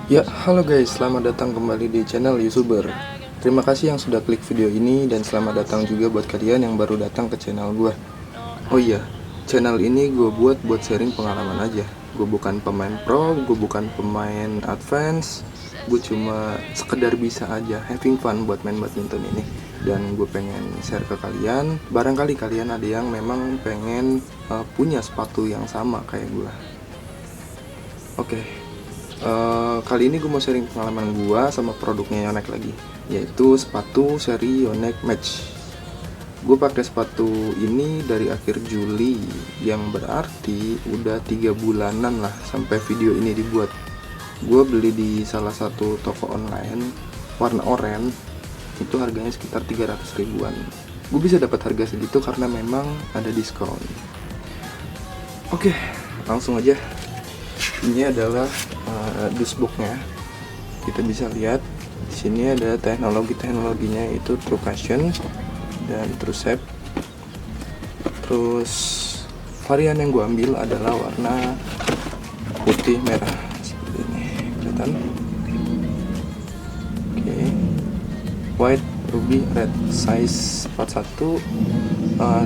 Ya, halo guys, selamat datang kembali di channel YouTuber. Terima kasih yang sudah klik video ini dan selamat datang juga buat kalian yang baru datang ke channel gue. Oh iya, channel ini gue buat sharing pengalaman aja. Gue bukan pemain pro, gue bukan pemain advance. Gue cuma sekedar bisa aja having fun buat main badminton ini. Dan gue pengen share ke kalian. Barangkali kalian ada yang memang pengen punya sepatu yang sama kayak gue. Oke. Kali ini gue mau sharing pengalaman gue sama produknya Yonex lagi, yaitu sepatu seri Yonex Match. Gue pakai sepatu ini dari akhir Juli, yang berarti udah 3 bulanan lah sampai video ini dibuat. Gue beli di salah satu toko online warna oranye, itu harganya sekitar 300 ribuan. Gue bisa dapat harga segitu karena memang ada diskon. Oke, langsung aja. Ini adalah dashboardnya. Kita bisa lihat di sini ada teknologinya itu True Cushion dan True Shape. Terus varian yang gue ambil adalah warna putih merah seperti ini, kelihatan? Oke. White ruby red, size 41,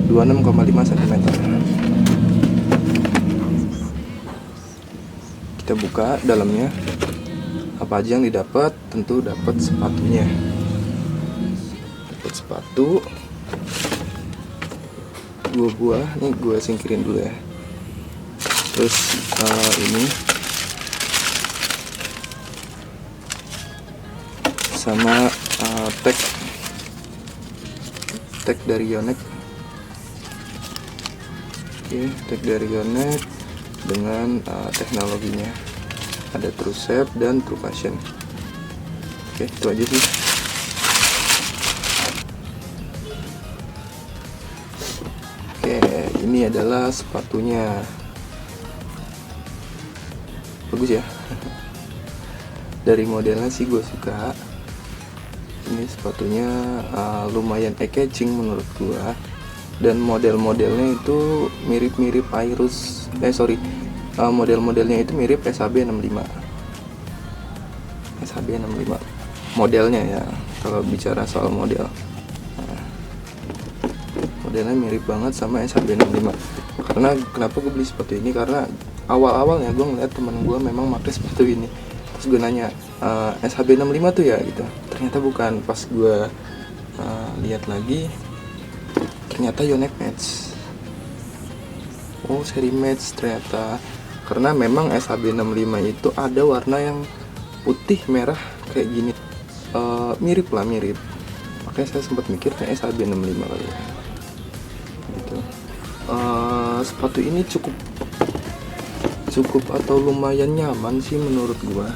26,5 cm. Kita buka dalamnya, apa aja yang didapat. Tentu dapat sepatunya, dapat sepatu 2 buah. Nih gue singkirin dulu ya. Terus ini sama tag dari Yonex. Oke, tag dari Yonex dengan teknologinya, ada True Shape dan True Cushion. Oke, itu aja sih. Oke, ini adalah sepatunya, bagus ya. Dari modelnya sih gue suka. Ini sepatunya lumayan eye-catching menurut gue. Dan model-modelnya itu mirip-mirip Airus. Model-modelnya itu mirip SHB 65. SHB 65 modelnya ya, kalau bicara soal model. Modelnya mirip banget sama SHB 65. Karena kenapa gue beli sepatu ini? Karena awal-awalnya gue ngeliat temen gue memang pakai sepatu ini. Terus gue nanya, SHB 65 tuh ya gitu. Ternyata bukan. Pas gue lihat lagi, ternyata Yonex Match. Oh, seri Match ternyata. Karena memang SHB 65 itu ada warna yang putih merah kayak gini. Mirip. Makanya saya sempat mikir kayak SHB 65 kali ya. Gitu. Sepatu ini cukup atau lumayan nyaman sih menurut gua.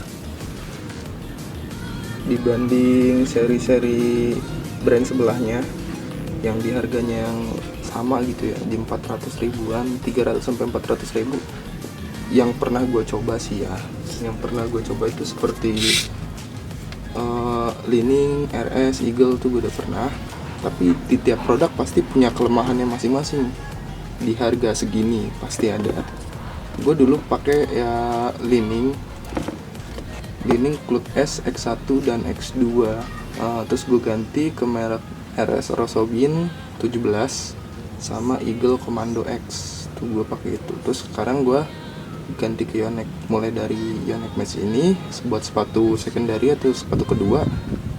Dibanding seri-seri brand sebelahnya yang di harganya yang sama gitu ya, di 400 ribuan, 300 sampai 400 ribu. Yang pernah gue coba sih ya, yang pernah gue coba itu seperti Li-Ning, RS, Eagle tuh gue udah pernah. Tapi di tiap produk pasti punya kelemahannya masing-masing. Di harga segini pasti ada. Gue dulu pakai ya Li-Ning Cloud S, X1 dan X2. Terus gue ganti ke merek RS Rosobin 17 sama Eagle Commando X. Tuh gue pakai itu. Terus sekarang gue ganti ke Yonex. Mulai dari Yonex Match ini buat sepatu secondary atau sepatu kedua,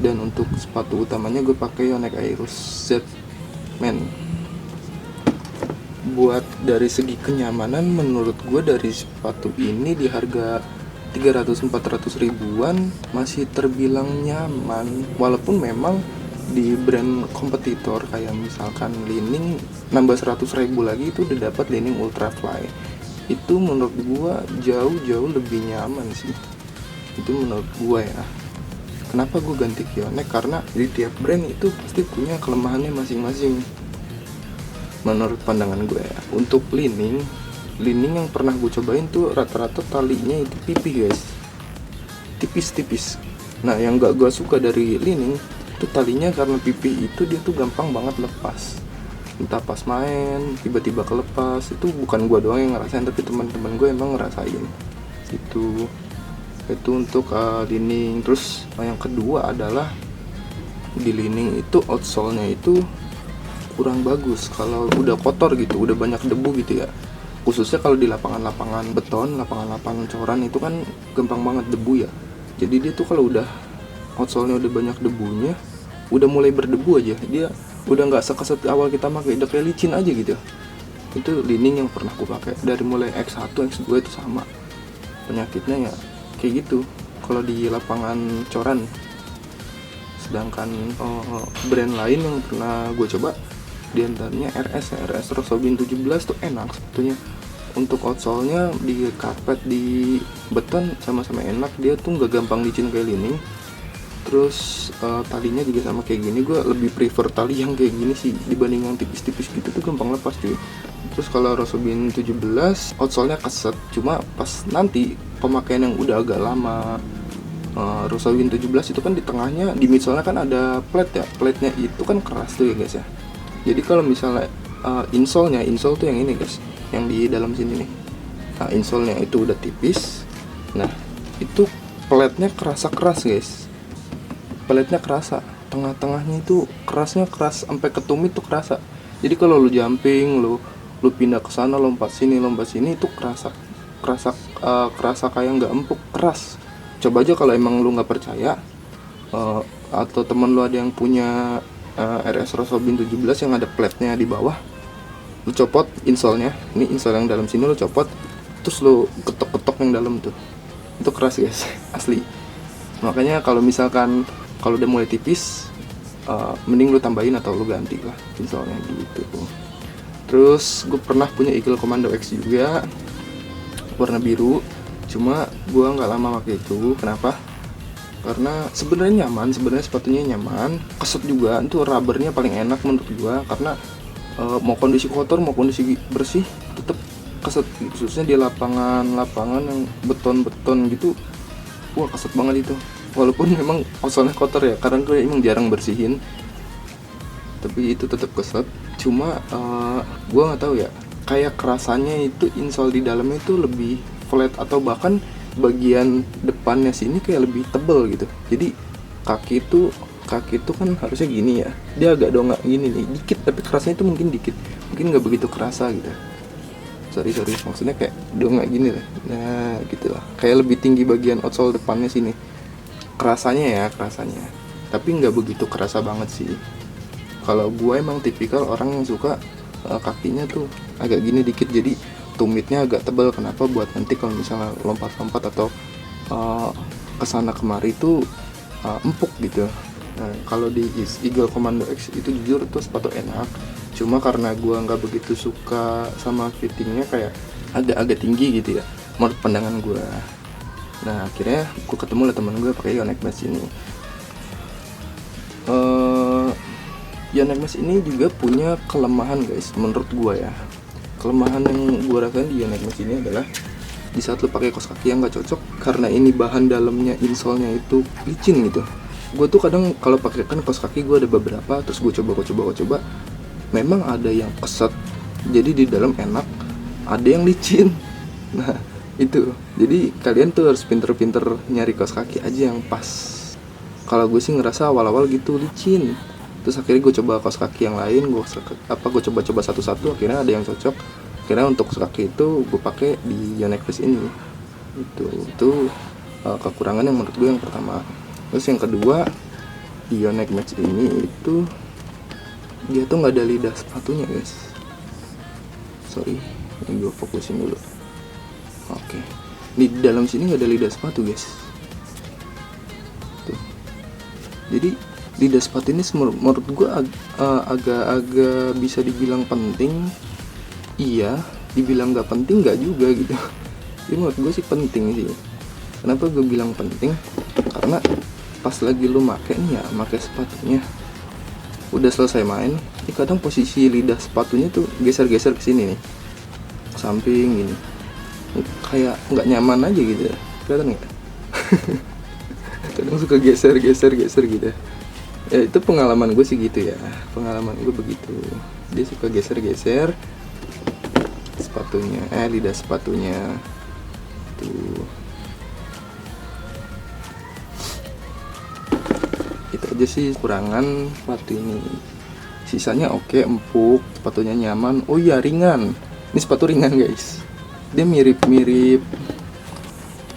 dan untuk sepatu utamanya gue pakai Yonex Airus Z Men. Buat dari segi kenyamanan, menurut gue dari sepatu ini di harga 300-400 ribuan masih terbilang nyaman. Walaupun memang di brand kompetitor kayak misalkan Li-Ning nambah 100 ribu lagi itu udah dapat Li-Ning Ultrafly. Itu menurut gua jauh lebih nyaman sih. Itu menurut gua ya. Kenapa gua ganti ke Yonex? Karena di tiap brand itu pasti punya kelemahannya masing-masing. Menurut pandangan gue ya. Untuk Li-Ning yang pernah gue cobain tuh rata-rata talinya itu pipih guys, tipis. Nah yang gak gue suka dari Li-Ning itu talinya, karena pipih itu dia tuh gampang banget lepas. Entah pas main tiba-tiba kelepas. Itu bukan gue doang yang ngerasain, tapi teman-teman gue emang ngerasain itu. Itu untuk lining. Terus yang kedua adalah di lining itu outsole-nya itu kurang bagus kalau udah kotor gitu, udah banyak debu gitu ya. Khususnya kalau di lapangan-lapangan beton, lapangan-lapangan coran itu kan gampang banget debu ya. Jadi dia tuh kalau udah outsole-nya udah banyak debunya, udah mulai berdebu aja, dia udah nggak sekeset awal kita pakai, udah kayak licin aja gitu. Itu lining yang pernah aku pakai dari mulai X1, X2 itu sama. Penyakitnya ya kayak gitu kalau di lapangan coran. Sedangkan brand lain yang pernah gue coba diantaranya RS Rosobin 17 tuh enak sebetulnya. Untuk outsole-nya di karpet, di beton sama-sama enak, dia tuh nggak gampang licin kayak lining. Terus talinya juga sama kayak gini, gue lebih prefer tali yang kayak gini sih dibanding yang tipis-tipis gitu, tuh gampang lepas cuy. Terus kalau Rosobin 17 outsole-nya keset, cuma pas nanti pemakaian yang udah agak lama, Rosobin 17 itu kan di tengahnya, di midsole-nya kan ada plate ya, plate-nya itu kan keras tuh ya guys ya. Jadi kalau misalnya insole tuh yang ini guys, yang di dalam sini nih. Nah, insole-nya itu udah tipis. Nah, itu plate-nya kerasa keras guys. Plate-nya kerasa, tengah-tengahnya itu kerasnya keras sampai ke tumit tuh kerasa. Jadi kalau lu jumping, lu pindah ke sana, lompat sini itu kerasa kayak nggak empuk, keras. Coba aja kalau emang lu nggak percaya, atau temen lu ada yang punya RS Rosobin 17 yang ada plate-nya di bawah, lu copot insole-nya, ini insole yang dalam sini lu copot, terus lu ketok-ketok yang dalam tuh, itu keras guys, asli. Makanya kalau misalkan kalau udah mulai tipis, mending lu tambahin atau lu ganti lah insole-nya gitu. Terus gue pernah punya Eagle Commando X juga, warna biru. Cuma gue nggak lama pakai itu. Kenapa? Karena sebenarnya nyaman, sepatunya nyaman, keset juga. Itu rubbernya paling enak menurut gue, karena mau kondisi kotor mau kondisi bersih tetap keset. Khususnya di lapangan yang beton gitu, wah keset banget itu. Walaupun memang outsole-nya kotor ya, karena gue emang jarang bersihin, tapi itu tetap keset. Cuma gue nggak tahu ya, kayak kerasanya itu insole di dalamnya itu lebih flat, atau bahkan bagian depannya sini kayak lebih tebel gitu. Jadi kaki itu kan harusnya gini ya, dia agak dongak gini nih dikit, tapi kerasnya itu mungkin dikit, mungkin nggak begitu kerasa gitu. Sorry maksudnya kayak dongak gini lah. Nah gitu lah, kayak lebih tinggi bagian outsole depannya sini kerasanya, tapi nggak begitu kerasa banget sih. Kalau gue emang tipikal orang yang suka kakinya tuh agak gini dikit, jadi tumitnya agak tebal. Kenapa? Buat nanti kalau misalnya lompat-lompat atau kesana kemari itu empuk gitu. Nah, kalau di Eagle Commando X itu jujur tuh sepatu enak, cuma karena gue nggak begitu suka sama fittingnya, kayak agak tinggi gitu ya menurut pandangan gue. Nah akhirnya gue ketemu lah teman gue pakai Yonex Mesh ini. Yonex Mesh ini juga punya kelemahan guys, menurut gue ya. Kelemahan yang gue rasain di Yonex Mesh ini adalah di saat lu pakai kaos kaki yang nggak cocok, karena ini bahan dalamnya insole-nya itu licin gitu. Gue tuh kadang kalau pakai kan kaos kaki gue ada beberapa, terus gue coba, memang ada yang keset, jadi di dalam enak, ada yang licin. Nah itu, jadi kalian tuh harus pinter-pinter nyari kaos kaki aja yang pas. Kalau gue sih ngerasa awal-awal gitu licin, terus akhirnya gue coba kaos kaki yang lain, gue coba satu-satu, akhirnya ada yang cocok. Akhirnya untuk kaos kaki itu gue pakai di Yonex Mesh ini. Itu kekurangan yang menurut gue yang pertama. Terus yang kedua, di Yonex Mesh ini itu dia tuh nggak ada lidah sepatunya guys. Sorry, ini gue fokusin dulu. Oke, di dalam sini nggak ada lidah sepatu guys. Tuh. Jadi lidah sepatu ini menurut gue agak bisa dibilang penting. Iya, dibilang nggak penting nggak juga gitu. Jadi menurut gue sih penting sih. Kenapa gue bilang penting? Karena pas lagi lu make nih ya, make sepatunya, udah selesai main, kadang posisi lidah sepatunya tuh geser-geser ke sini nih, ke samping gini, kayak nggak nyaman aja gitu, kelihatan nggak? Kadang suka geser gitu. Ya itu pengalaman gue sih gitu ya, pengalaman gue begitu. Dia suka geser-geser sepatunya, lidah sepatunya tuh. aja sih kurangan sepatu ini. Sisanya oke, empuk, sepatunya nyaman. Oh iya, ringan. Ini sepatu ringan guys. Dia mirip-mirip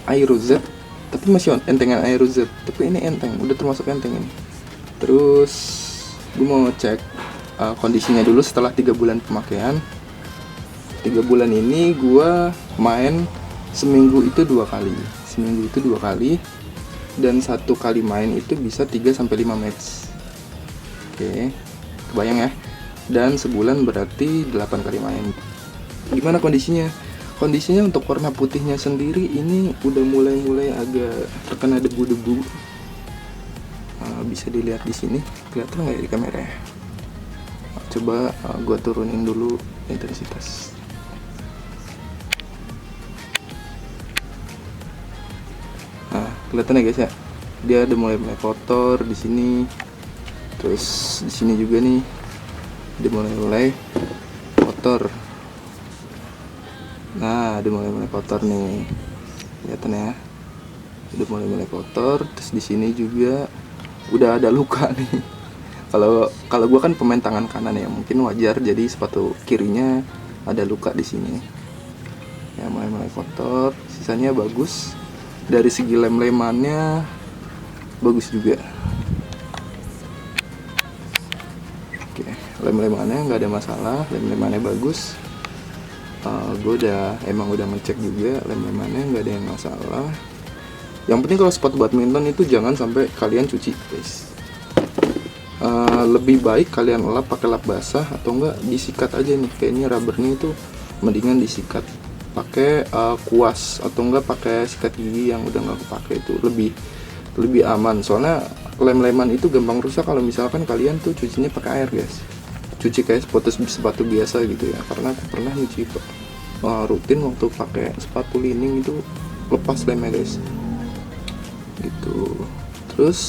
Aero Z, tapi masih entengan Aero Z. Tapi ini enteng, udah termasuk enteng ini. Terus gue mau cek kondisinya dulu setelah 3 bulan pemakaian. 3 bulan ini gue main seminggu itu 2 kali. Dan 1 kali main itu bisa 3-5 match. Oke, kebayang ya. Dan sebulan berarti 8 kali main. Gimana kondisinya? Kondisinya untuk warna putihnya sendiri ini udah mulai agak terkena debu-debu. Bisa dilihat di sini, kelihatan nggak ya di kamera ya? Coba gue turunin dulu intensitas. Nah, kelihatan ya guys ya, dia udah mulai kotor di sini. Terus di sini juga nih, dia mulai kotor. Nah, udah mulai kotor nih, kelihatan ya, udah mulai kotor. Terus di sini juga udah ada luka nih. Kalau gue kan pemain tangan kanan ya, mungkin wajar jadi sepatu kirinya ada luka di sini. Ya mulai kotor, sisanya bagus. Dari segi lem-lemannya bagus juga. Oke, lem-lemannya nggak ada masalah, lem-lemannya bagus. Gue emang udah ngecek juga, lem-lemannya nggak ada yang masalah. Yang penting kalau sepatu badminton itu jangan sampai kalian cuci guys. Lebih baik kalian lap pakai lap basah atau enggak disikat aja nih. Kayak ini rubbernya itu mendingan disikat pakai kuas atau enggak pakai sikat gigi yang udah nggak kepake, itu lebih aman. Soalnya lem-leman itu gampang rusak kalau misalkan kalian tuh cucinya pakai air guys. Cuci kayak sepatu biasa gitu ya. Karena aku pernah nyuci rutin waktu pakai sepatu lining itu lepas lemnya guys. Gitu. Terus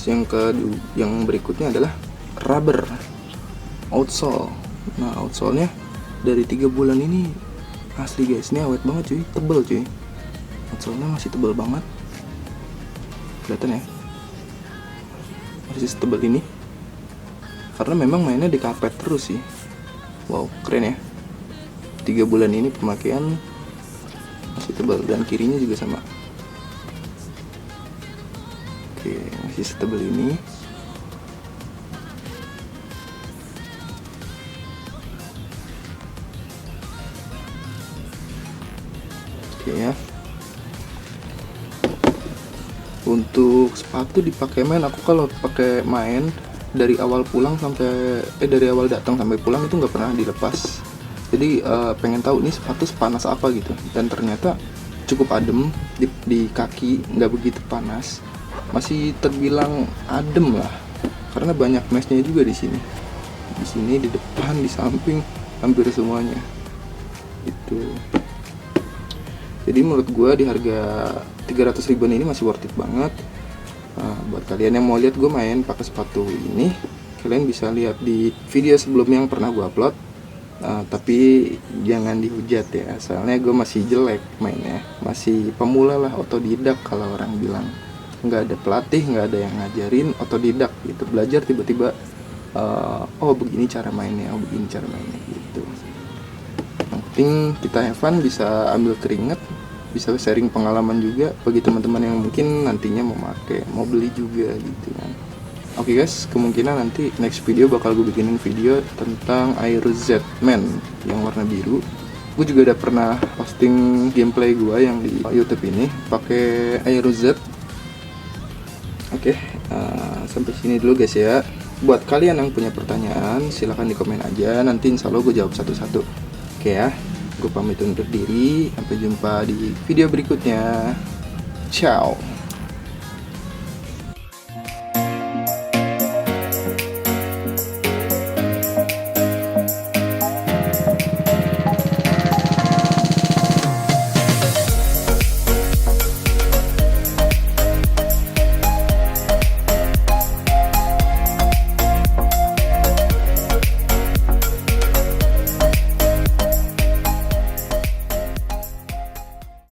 yang berikutnya adalah rubber outsole. Nah, outsole-nya dari 3 bulan ini asli guys, ini awet banget cuy, tebel cuy. Outsole-nya masih tebel banget. Kelihatan ya? Masih setebel ini. Karena memang mainnya di karpet terus sih. Wow, keren ya. 3 bulan ini pemakaian masih tebal, dan kirinya juga sama. Oke, masih setebal ini. Oke ya. Untuk sepatu dipakai main, aku kalau pakai main dari awal datang sampai pulang itu nggak pernah dilepas. Jadi pengen tahu nih sepatu sepanas apa gitu, dan ternyata cukup adem di kaki, nggak begitu panas. Masih terbilang adem lah, karena banyak meshnya juga di sini, di depan, di samping, hampir semuanya. Itu. Jadi menurut gue di harga 300 ribuan ini masih worth it banget. Buat kalian yang mau lihat gue main pakai sepatu ini, kalian bisa lihat di video sebelumnya yang pernah gue upload. Tapi jangan dihujat ya, soalnya gue masih jelek mainnya, masih pemula lah, otodidak kalau orang bilang. Nggak ada pelatih, nggak ada yang ngajarin, otodidak gitu, belajar tiba-tiba oh begini cara mainnya gitu. Yang penting kita have fun, bisa ambil keringat, bisa sharing pengalaman juga bagi teman-teman yang mungkin nantinya mau beli juga gitu kan. Oke guys, kemungkinan nanti next video bakal gue bikinin video tentang Aero Z Men yang warna biru. Gue juga udah pernah posting gameplay gue yang di YouTube ini pakai Aero Z. Oke, sampai sini dulu guys ya. Buat kalian yang punya pertanyaan, silahkan di komen aja. Nanti insya Allah gue jawab satu-satu. Oke ya, gue pamit undur diri. Sampai jumpa di video berikutnya. Ciao.